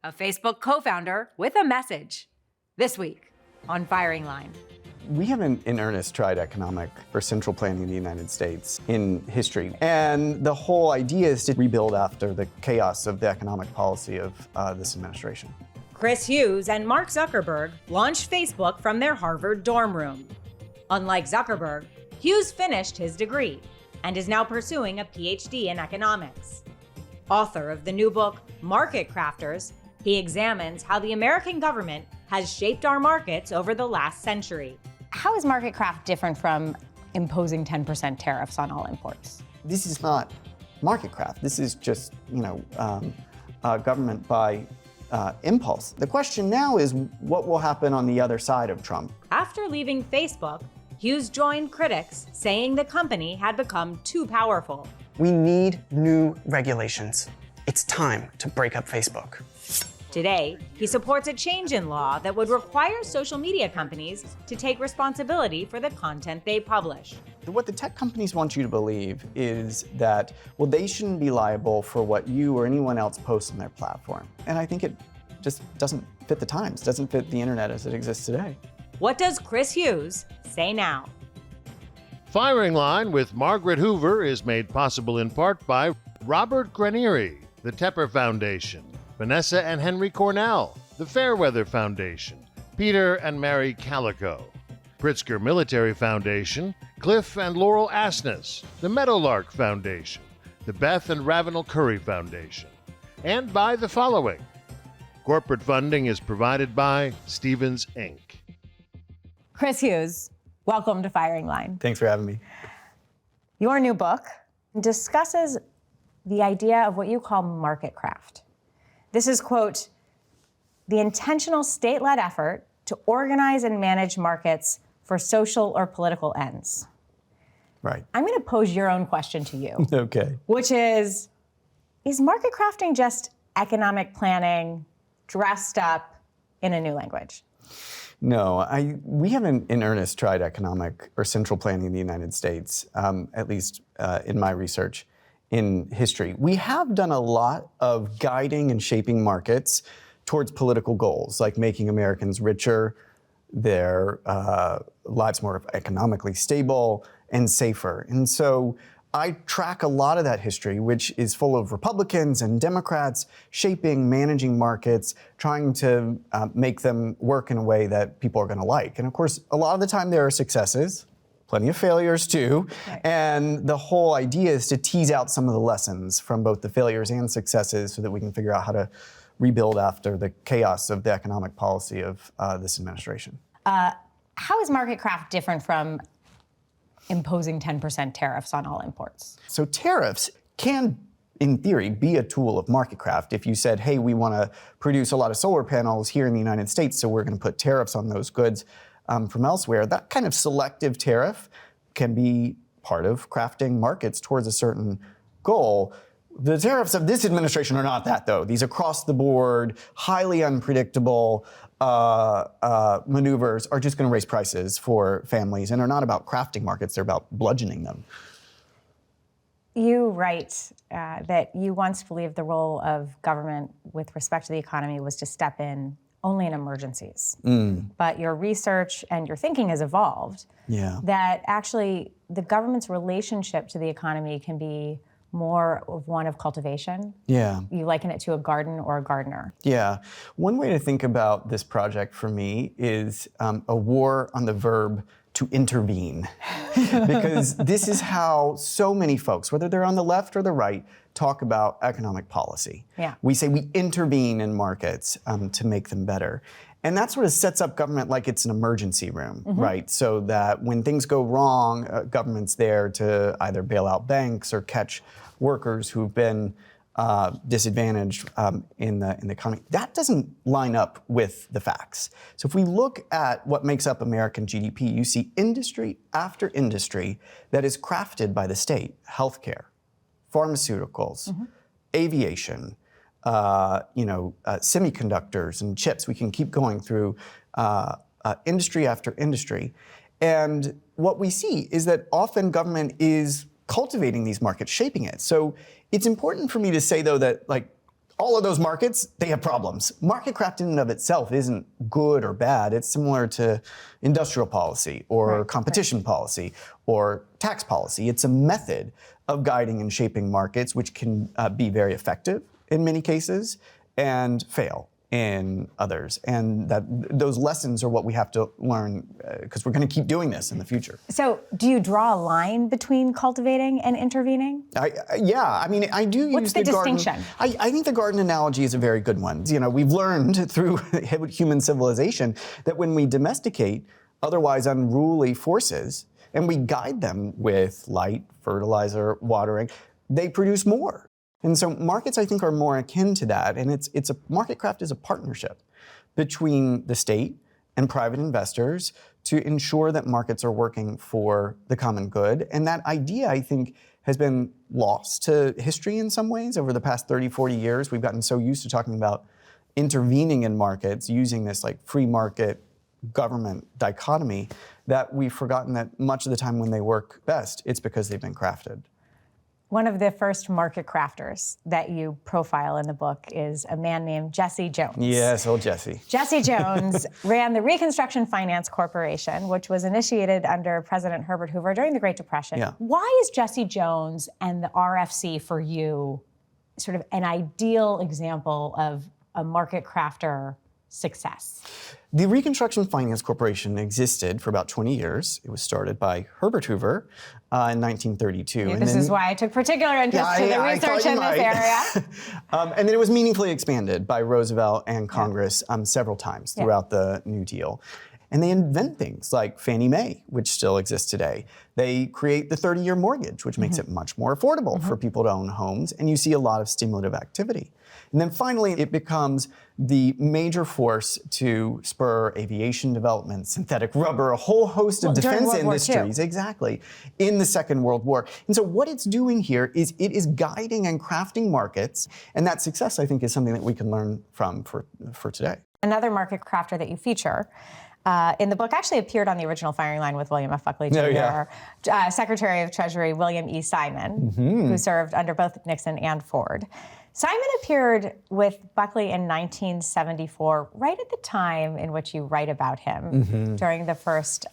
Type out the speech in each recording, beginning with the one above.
a Facebook co-founder with a message. This week on Firing Line. We haven't in earnest tried economic or central planning in the United States in history. And the whole idea is to rebuild after the chaos of the economic policy of this administration. Chris Hughes and Mark Zuckerberg launched Facebook from their Harvard dorm room. Unlike Zuckerberg, Hughes finished his degree and is now pursuing a PhD in economics. Author of the new book, Market Crafters, he examines how the American government has shaped our markets over the last century. How is market craft different from imposing 10% tariffs on all imports? This is not market craft. This is just, government by impulse. The question now is what will happen on the other side of Trump? After leaving Facebook, Hughes joined critics saying the company had become too powerful. We need new regulations. It's time to break up Facebook. Today, he supports a change in law that would require social media companies to take responsibility for the content they publish. What the tech companies want you to believe is that, well, they shouldn't be liable for what you or anyone else posts on their platform. And I think it just doesn't fit the times, doesn't fit the internet as it exists today. What does Chris Hughes say now? Firing Line with Margaret Hoover is made possible in part by Robert Granieri, the Tepper Foundation, Vanessa and Henry Cornell, the Fairweather Foundation, Peter and Mary Calico, Pritzker Military Foundation, Cliff and Laurel Asness, the Meadowlark Foundation, the Beth and Ravenel Curry Foundation, and by the following. Corporate funding is provided by Stevens, Inc. Chris Hughes, welcome to Firing Line. Thanks for having me. Your new book discusses the idea of what you call market craft. This is, quote, the intentional state-led effort to organize and manage markets for social or political ends. Right. I'm going to pose your own question to you. Okay. Which is market crafting just economic planning dressed up in a new language? No, we haven't in earnest tried economic or central planning in the United States, at least in my research in history. We have done a lot of guiding and shaping markets towards political goals, like making Americans richer, their lives more economically stable and safer. And so I track a lot of that history, which is full of Republicans and Democrats shaping, managing markets, trying to make them work in a way that people are going to like. And of course, a lot of the time there are successes, plenty of failures too. Right. And the whole idea is to tease out some of the lessons from both the failures and successes so that we can figure out how to rebuild after the chaos of the economic policy of this administration. How is market craft different from imposing 10% tariffs on all imports? So tariffs can, in theory, be a tool of market craft. If you said, hey, we want to produce a lot of solar panels here in the United States, so we're going to put tariffs on those goods from elsewhere, that kind of selective tariff can be part of crafting markets towards a certain goal. The tariffs of this administration are not that, though. These across-the-board, highly unpredictable maneuvers are just going to raise prices for families and are not about crafting markets, they're about bludgeoning them. You write that you once believed the role of government with respect to the economy was to step in only in emergencies. But your research and your thinking has evolved. Yeah. That actually the government's relationship to the economy can be more of one of cultivation. Yeah. You liken it to a garden or a gardener. Yeah. One way to think about this project for me is a war on the verb to intervene. Because this is how so many folks, whether they're on the left or the right, talk about economic policy. Yeah. We say we intervene in markets to make them better. And that sort of sets up government like it's an emergency room, right? So that when things go wrong, government's there to either bail out banks or catch workers who've been disadvantaged in the economy. That doesn't line up with the facts. So if we look at what makes up American GDP, you see industry after industry that is crafted by the state: healthcare, pharmaceuticals, aviation, semiconductors and chips. We can keep going through industry after industry. And what we see is that often government is cultivating these markets, shaping it. So it's important for me to say, though, that all of those markets, they have problems. Market craft in and of itself isn't good or bad. It's similar to industrial policy or competition policy or tax policy. It's a method of guiding and shaping markets, which can be very effective in many cases and fail in others. And those lessons are what we have to learn because we're going to keep doing this in the future. So do you draw a line between cultivating and intervening? Yeah, I mean, I do What's use the garden. distinction? I think the garden analogy is a very good one. You know, we've learned through human civilization that when we domesticate otherwise unruly forces and we guide them with light, fertilizer, watering, they produce more. And so markets, I think, are more akin to that. And market craft is a partnership between the state and private investors to ensure that markets are working for the common good. And that idea, I think, has been lost to history in some ways over the past 30, 40 years. We've gotten so used to talking about intervening in markets, using this like free market government dichotomy, that we've forgotten that much of the time when they work best, it's because they've been crafted. One of the first market crafters that you profile in the book is a man named Jesse Jones. Yes, old Jesse. Jesse Jones ran the Reconstruction Finance Corporation, which was initiated under President Herbert Hoover during the Great Depression. Yeah. Why is Jesse Jones and the RFC for you sort of an ideal example of a market crafter success? The Reconstruction Finance Corporation existed for about 20 years. It was started by Herbert Hoover in 1932. Yeah, this is why I took particular interest to the research in this area. And then it was meaningfully expanded by Roosevelt and Congress several times throughout the New Deal. And they invent things like Fannie Mae, which still exists today. They create the 30-year mortgage, which makes it much more affordable for people to own homes. And you see a lot of stimulative activity. And then finally, it becomes the major force to spur aviation development, synthetic rubber, a whole host of defense industries, exactly, in the Second World War. And so what it's doing here is it is guiding and crafting markets. And that success, I think, is something that we can learn from for today. Another market crafter that you feature in the book actually appeared on the original Firing Line with William F. Buckley Jr., Secretary of Treasury William E. Simon, who served under both Nixon and Ford. Simon appeared with Buckley in 1974, right at the time in which you write about him during the first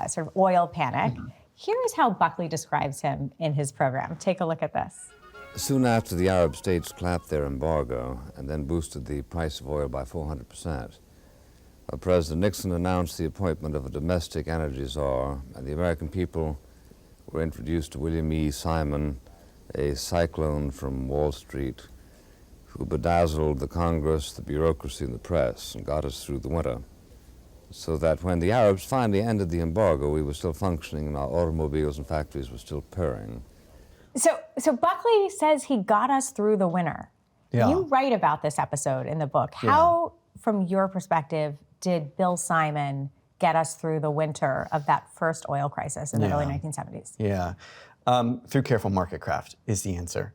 sort of oil panic. Here is how Buckley describes him in his program. Take a look at this. Soon after the Arab states clapped their embargo and then boosted the price of oil by 400%, President Nixon announced the appointment of a domestic energy czar, and the American people were introduced to William E. Simon, a cyclone from Wall Street, who bedazzled the Congress, the bureaucracy, and the press, and got us through the winter. So that when the Arabs finally ended the embargo, we were still functioning, and our automobiles and factories were still purring. So Buckley says he got us through the winter. Yeah. You write about this episode in the book. How, from your perspective, did Bill Simon get us through the winter of that first oil crisis in the early 1970s? Yeah, through careful market craft is the answer.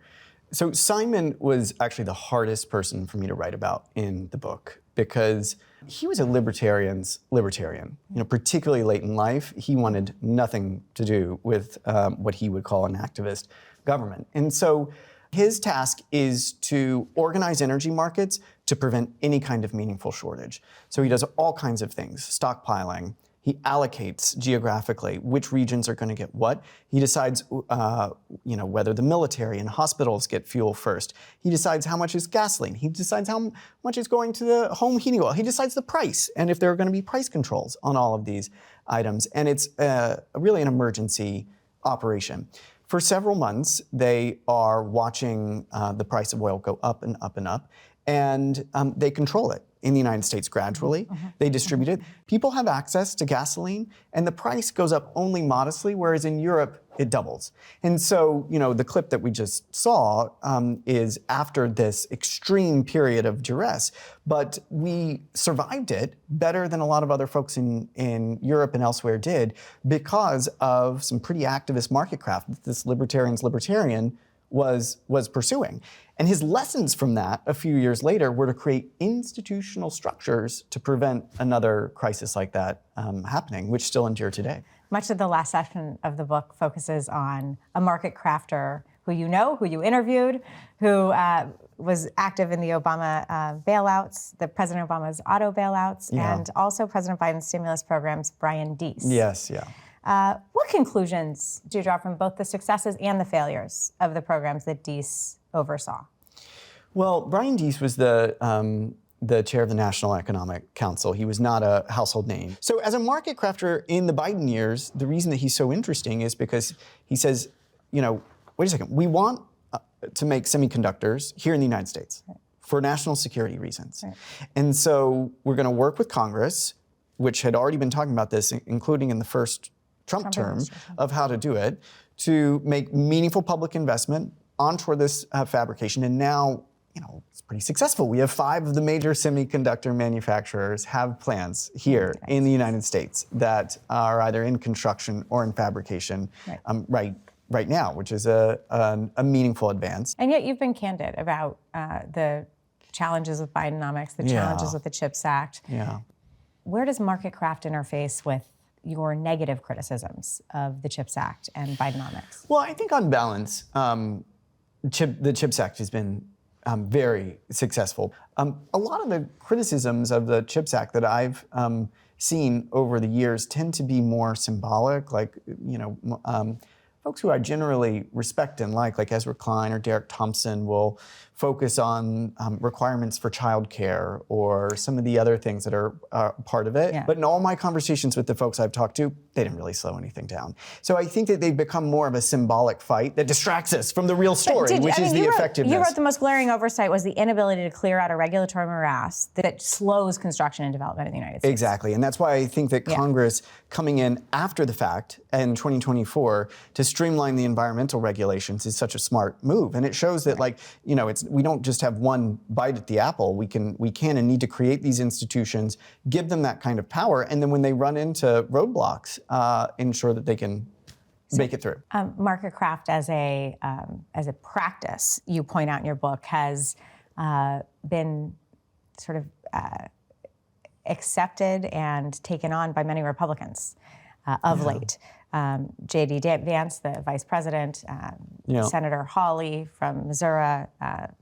So Simon was actually the hardest person for me to write about in the book because he was a libertarian's libertarian. You know, particularly late in life, he wanted nothing to do with what he would call an activist government. And so his task is to organize energy markets to prevent any kind of meaningful shortage. So he does all kinds of things, stockpiling. He allocates geographically which regions are going to get what. He decides, whether the military and hospitals get fuel first. He decides how much is gasoline. He decides how much is going to the home heating oil. He decides the price and if there are going to be price controls on all of these items. And it's really an emergency operation. For several months, they are watching the price of oil go up and up and up, and they control it in the United States gradually. They distribute it. People have access to gasoline, and the price goes up only modestly, whereas in Europe, it doubles. And so, the clip that we just saw is after this extreme period of duress, but we survived it better than a lot of other folks in Europe and elsewhere did because of some pretty activist market craft that this libertarian was pursuing. And his lessons from that a few years later were to create institutional structures to prevent another crisis like that happening, which still endure today. Much of the last section of the book focuses on a market crafter who you know, who you interviewed, who was active in the Obama bailouts, the President Obama's auto bailouts, and also President Biden's stimulus programs, Brian Deese. Yes, yeah. What conclusions do you draw from both the successes and the failures of the programs that Deese oversaw? Well, Brian Deese was the chair of the National Economic Council. He was not a household name. So as a market crafter in the Biden years, the reason that he's so interesting is because he says, wait a second, we want to make semiconductors here in the United States for national security reasons. Right. And so we're going to work with Congress, which had already been talking about this, including in the first Trump term, of how to do it, to make meaningful public investment onto this fabrication. And now, it's pretty successful. We have 5 of the major semiconductor manufacturers have plants here in the United States that are either in construction or in fabrication right now, which is a meaningful advance. And yet you've been candid about the challenges with Bidenomics, the challenges with the CHIPS Act. Yeah. Where does market craft interface with your negative criticisms of the CHIPS Act and Bidenomics? Well, I think on balance, the CHIPS Act has been very successful. A lot of the criticisms of the CHIPS Act that I've seen over the years tend to be more symbolic, like, folks who I generally respect and like Ezra Klein or Derek Thompson, will focus on requirements for childcare or some of the other things that are part of it. Yeah. But in all my conversations with the folks I've talked to, they didn't really slow anything down. So I think that they've become more of a symbolic fight that distracts us from the real story, which is the effectiveness. You wrote the most glaring oversight was the inability to clear out a regulatory morass that slows construction and development in the United States. Exactly, and that's why I think that Congress coming in after the fact in 2024 to streamline the environmental regulations is such a smart move. And it shows that, we don't just have one bite at the apple. We can and need to create these institutions, give them that kind of power, and then when they run into roadblocks, ensure that they can make it through. Market craft as a practice, you point out in your book, has been sort of accepted and taken on by many Republicans of late. J.D. Vance, the vice president, Senator Hawley from Missouri,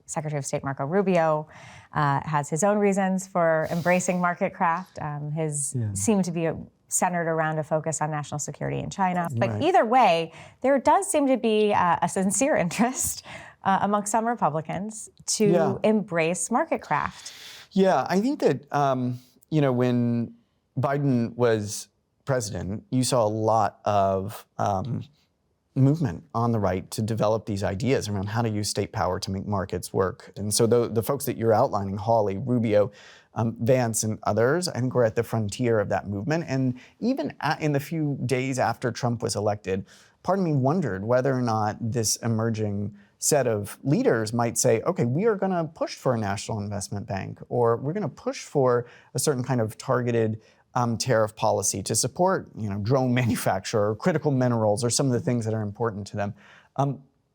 Secretary of State Marco Rubio has his own reasons for embracing market craft. His seem to be centered around a focus on national security in China. But either way, there does seem to be a sincere interest among some Republicans to embrace market craft. Yeah, I think that, when Biden was president, you saw a lot of movement on the right to develop these ideas around how to use state power to make markets work. And so the folks that you're outlining, Hawley, Rubio, Vance, and others, I think we're at the frontier of that movement. And even in the few days after Trump was elected, part of me wondered whether or not this emerging set of leaders might say, okay, we are going to push for a national investment bank, or we're going to push for a certain kind of targeted tariff policy to support, drone manufacture or critical minerals or some of the things that are important to them.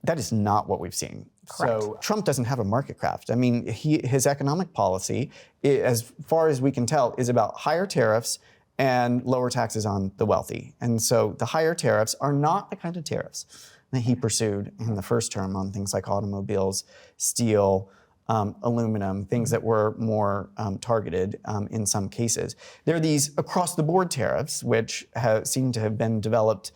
That is not what we've seen. Correct. So Trump doesn't have a market craft. I mean, his economic policy, as far as we can tell, is about higher tariffs and lower taxes on the wealthy. And so the higher tariffs are not the kind of tariffs that he pursued in the first term on things like automobiles, steel, aluminum, things that were more targeted in some cases. There are these across-the-board tariffs, which seem to have been developed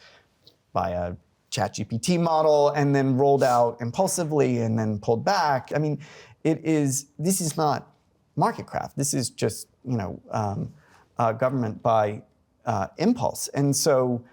by a ChatGPT model and then rolled out impulsively and then pulled back. I mean, this is not market craft. This is just, government by impulse. And so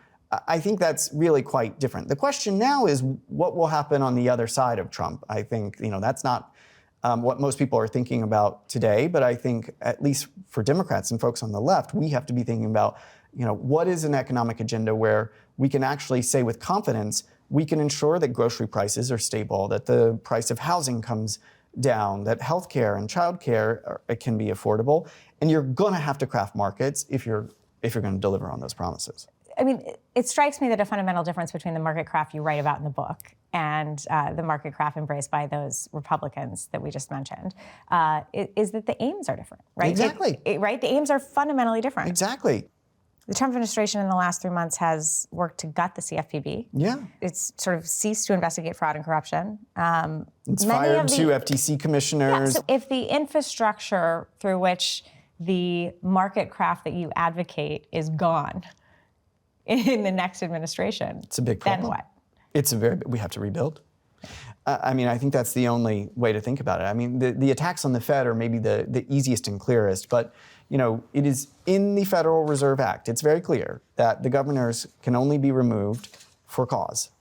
I think that's really quite different. The question now is what will happen on the other side of Trump. I think, that's not what most people are thinking about today, but I think at least for Democrats and folks on the left, we have to be thinking about, what is an economic agenda where we can actually say with confidence, we can ensure that grocery prices are stable, that the price of housing comes down, that healthcare and childcare can be affordable, and you're going to have to craft markets if you're going to deliver on those promises. I mean, it strikes me that a fundamental difference between the market craft you write about in the book and the market craft embraced by those Republicans that we just mentioned is that the aims are different, right? Exactly. Right? The aims are fundamentally different. Exactly. The Trump administration in the last 3 months has worked to gut the CFPB. Yeah. It's sort of ceased to investigate fraud and corruption. It's Many fired of the- two FTC commissioners. So if the infrastructure through which the market craft that you advocate is gone in the next administration, It's a big problem. then what? We have to rebuild. I mean, I think that's the only way to think about it. I mean, the attacks on the Fed are maybe the easiest and clearest, but it is in the Federal Reserve Act. It's very clear that the governors can only be removed for cause.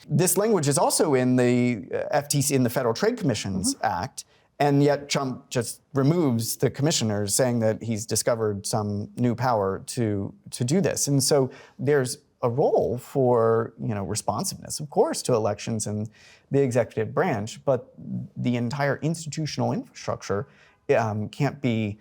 This language is also in the FTC, in the Federal Trade Commissions Act, and yet Trump just removes the commissioners, saying that he's discovered some new power to do this. And so there's a role for responsiveness, of course, to elections and the executive branch, but the entire institutional infrastructure can't be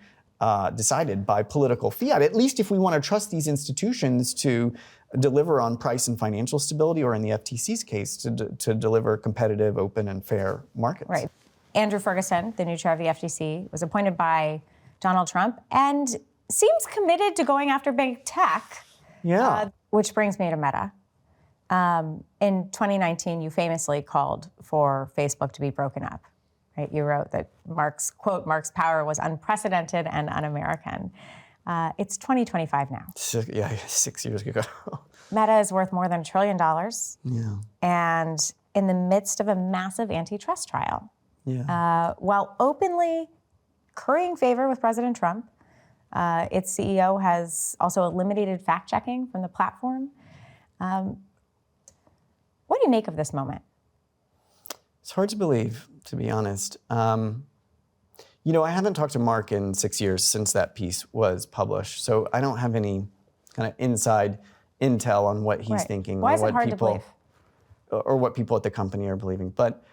decided by political fiat, at least if we want to trust these institutions to deliver on price and financial stability, or in the FTC's case, to deliver competitive, open, and fair markets. Right. Andrew Ferguson, the new chair of the FTC, was appointed by Donald Trump and seems committed to going after big tech. Yeah. Which brings me to Meta. In 2019, you famously called for Facebook to be broken up. Right? You wrote that Mark's power was unprecedented and un-American. It's 2025 now. 6 years ago. Meta is worth more than $1 trillion. Yeah. And in the midst of a massive antitrust trial. Yeah. While openly currying favor with President Trump, its CEO has also eliminated fact-checking from the platform. What do you make of this moment? It's hard to believe, to be honest. I haven't talked to Mark in 6 years since that piece was published, so I don't have any kind of inside intel on what he's thinking. Why is or it hard to believe? Or what people at the company are believing. But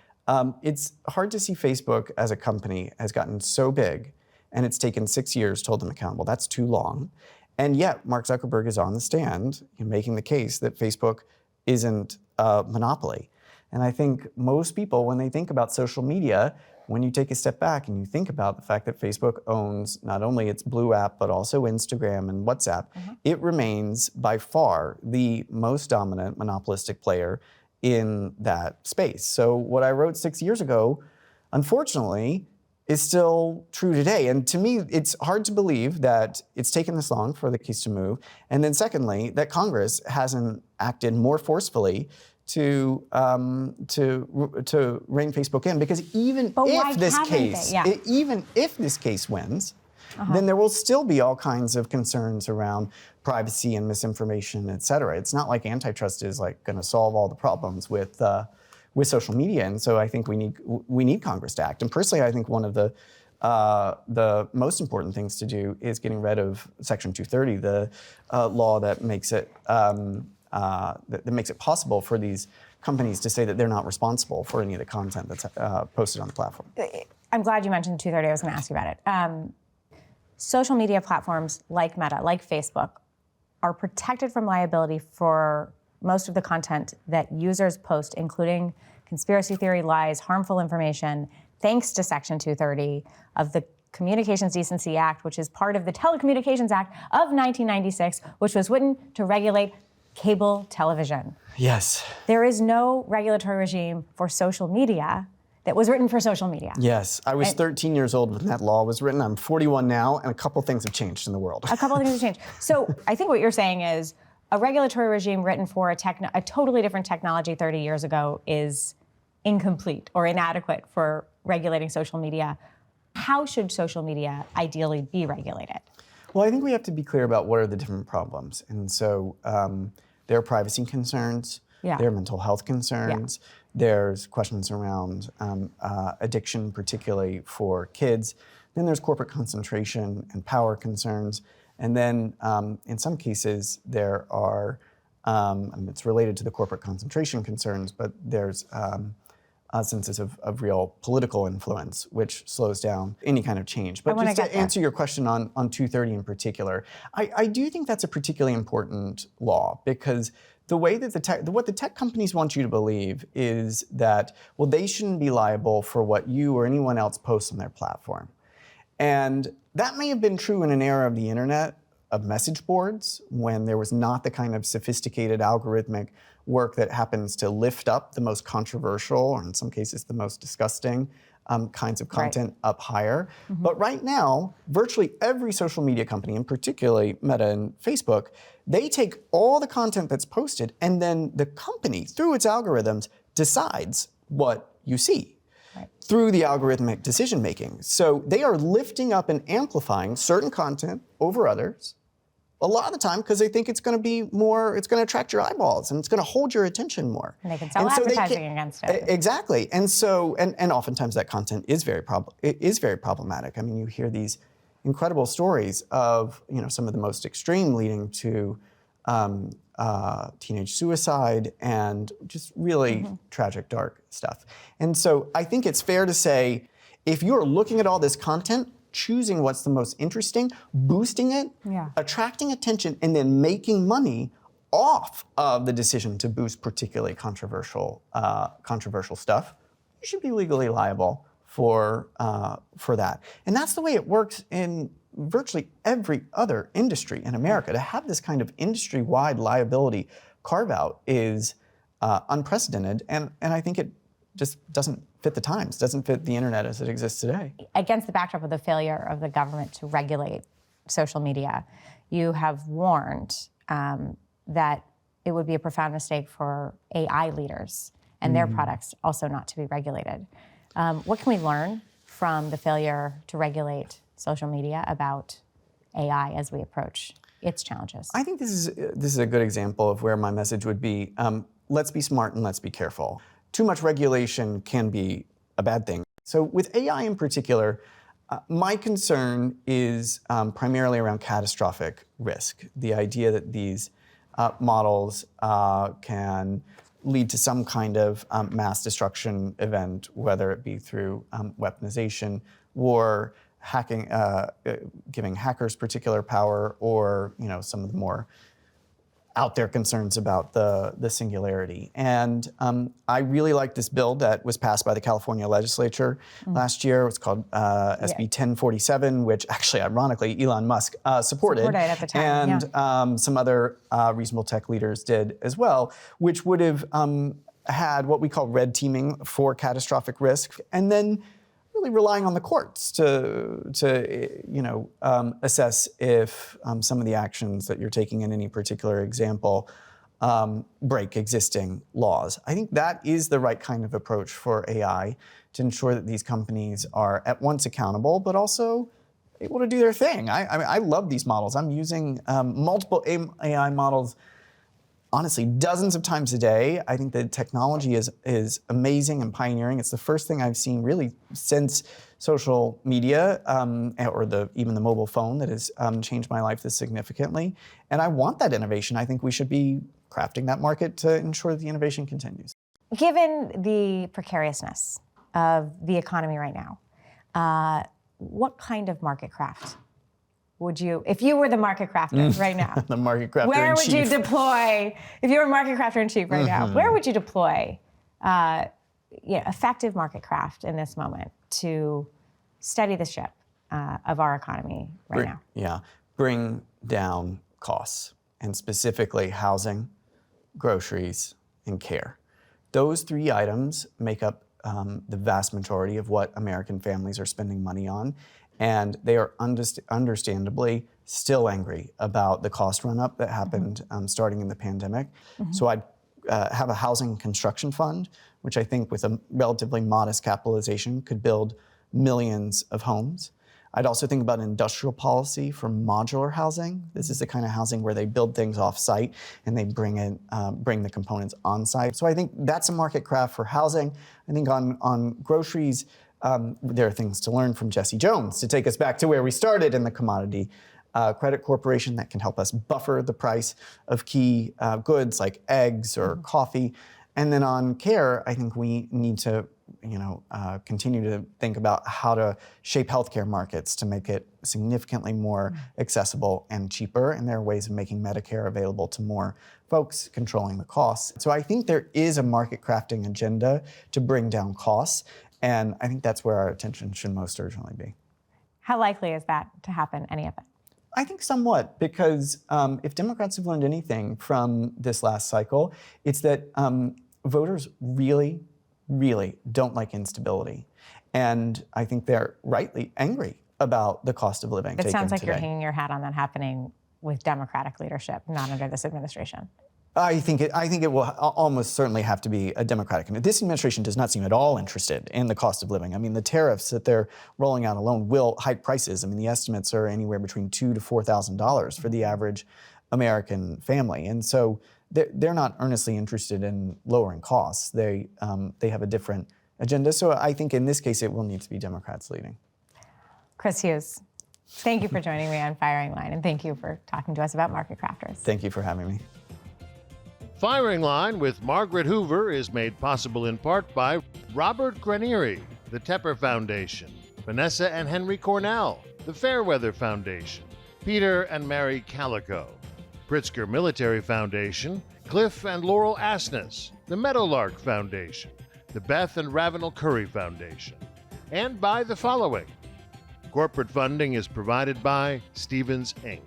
it's hard to see Facebook as a company has gotten so big, and it's taken 6 years to hold them accountable. That's too long. And yet, Mark Zuckerberg is on the stand making the case that Facebook isn't a monopoly. And I think most people, when they think about social media, when you take a step back and you think about the fact that Facebook owns not only its Blue app, but also Instagram and WhatsApp, it remains by far the most dominant monopolistic player in that space. So what I wrote 6 years ago, unfortunately, is still true today. And to me, it's hard to believe that it's taken this long for the case to move. And then secondly, that Congress hasn't acted more forcefully to rein Facebook in, because even if this case wins, then there will still be all kinds of concerns around privacy and misinformation, et cetera. It's not like antitrust is going to solve all the problems with social media, and so I think we need Congress to act. And personally, I think one of the most important things to do is getting rid of Section 230, the law that makes it possible for these companies to say that they're not responsible for any of the content that's posted on the platform. I'm glad you mentioned 230. I was going to ask you about it. Social media platforms like Meta, like Facebook, are protected from liability for most of the content that users post, including conspiracy theory, lies, harmful information, thanks to Section 230 of the Communications Decency Act, which is part of the Telecommunications Act of 1996, which was written to regulate cable television. Yes. There is no regulatory regime for social media that was written for social media. Yes. I was 13 years old when that law was written. I'm 41 now, and a couple things have changed in the world. A couple of things have changed. So I think what you're saying is a regulatory regime written for a totally different technology 30 years ago is incomplete or inadequate for regulating social media. How should social media ideally be regulated? Well, I think we have to be clear about what are the different problems. And so there are privacy concerns, there are mental health concerns, there's questions around addiction, particularly for kids. Then there's corporate concentration and power concerns. And then in some cases, there are, and it's related to the corporate concentration concerns, but there's instances of real political influence, which slows down any kind of change. But just to answer your question on 230 in particular, I do think that's a particularly important law, because the way that what the tech companies want you to believe is that, well, they shouldn't be liable for what you or anyone else posts on their platform. And that may have been true in an era of the internet of message boards when there was not the kind of sophisticated algorithmic work that happens to lift up the most controversial, or in some cases the most disgusting kinds of content up higher. But right now, virtually every social media company, and particularly Meta and Facebook, they take all the content that's posted and then the company, through its algorithms, decides what you see through the algorithmic decision making. So they are lifting up and amplifying certain content over others, a lot of the time because they think it's going to be more, it's going to attract your eyeballs and it's going to hold your attention more. And they can sell advertising against it. Exactly. And so, and oftentimes that content is very problematic. I mean, you hear these incredible stories of, you know, some of the most extreme leading to teenage suicide and just really tragic, dark stuff. And so I think it's fair to say, if you're looking at all this content, choosing what's the most interesting, boosting it, attracting attention, and then making money off of the decision to boost particularly controversial stuff, you should be legally liable for that. And that's the way it works in virtually every other industry in America. To have this kind of industry-wide liability carve-out is unprecedented, and I think it just doesn't fit the times, doesn't fit the internet as it exists today. Against the backdrop of the failure of the government to regulate social media, you have warned that it would be a profound mistake for AI leaders and their products also not to be regulated. What can we learn from the failure to regulate social media about AI as we approach its challenges? I think this is a good example of where my message would be, let's be smart and let's be careful. Too much regulation can be a bad thing. So with AI in particular, my concern is primarily around catastrophic risk. The idea that these models can lead to some kind of mass destruction event, whether it be through weaponization, war, hacking, giving hackers particular power, or some of the more out there concerns about the singularity. And I really like this bill that was passed by the California legislature last year. It's called SB 1047, which actually, ironically, Elon Musk supported at the time, and some other reasonable tech leaders did as well, which would have had what we call red teaming for catastrophic risk, and then really relying on the courts to assess if some of the actions that you're taking in any particular example break existing laws. I think that is the right kind of approach for AI to ensure that these companies are at once accountable, but also able to do their thing. I love these models. I'm using multiple AI models, honestly, dozens of times a day. I think the technology is amazing and pioneering. It's the first thing I've seen really since social media or even the mobile phone that has changed my life this significantly. And I want that innovation. I think we should be crafting that market to ensure that the innovation continues. Given the precariousness of the economy right now, what kind of market craft would you, if you were the market crafter right now, the market crafter where in would you chief. deploy, if you were a market crafter in chief right now, where would you deploy effective market craft in this moment to steady the ship of our economy now? Yeah, bring down costs, and specifically housing, groceries, and care. Those three items make up the vast majority of what American families are spending money on. And they are understandably still angry about the cost run-up that happened starting in the pandemic. So I'd have a housing construction fund, which I think with a relatively modest capitalization could build millions of homes. I'd also think about industrial policy for modular housing. This is the kind of housing where they build things off-site and they bring the components on-site. So I think that's a market craft for housing. I think on groceries, there are things to learn from Jesse Jones to take us back to where we started in the commodity credit corporation that can help us buffer the price of key goods like eggs or coffee. And then on care, I think we need to continue to think about how to shape healthcare markets to make it significantly more accessible and cheaper. And there are ways of making Medicare available to more folks, controlling the costs. So I think there is a market crafting agenda to bring down costs. And I think that's where our attention should most urgently be. How likely is that to happen, any of it? I think somewhat, because if Democrats have learned anything from this last cycle, it's that voters really, really don't like instability. And I think they're rightly angry about the cost of living. It sounds like today. you're hanging your hat on that happening with Democratic leadership, not under this administration. I think it will almost certainly have to be a Democratic. This administration does not seem at all interested in the cost of living. I mean, the tariffs that they're rolling out alone will hike prices. I mean, the estimates are anywhere between $2,000 to $4,000 for the average American family, and so they're not earnestly interested in lowering costs. They have a different agenda. So I think in this case, it will need to be Democrats leading. Chris Hughes, thank you for joining me on Firing Line, and thank you for talking to us about market crafters. Thank you for having me. Firing Line with Margaret Hoover is made possible in part by Robert Granieri, the Tepper Foundation, Vanessa and Henry Cornell, the Fairweather Foundation, Peter and Mary Calico, Pritzker Military Foundation, Cliff and Laurel Asness, the Meadowlark Foundation, the Beth and Ravenel Curry Foundation, and by the following. Corporate funding is provided by Stevens, Inc.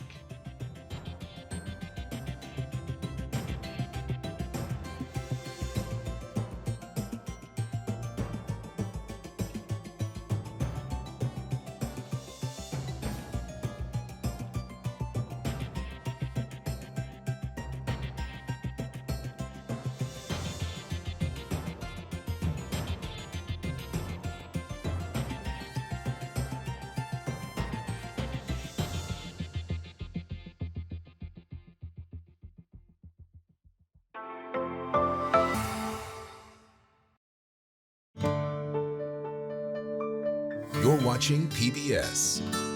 You're watching PBS.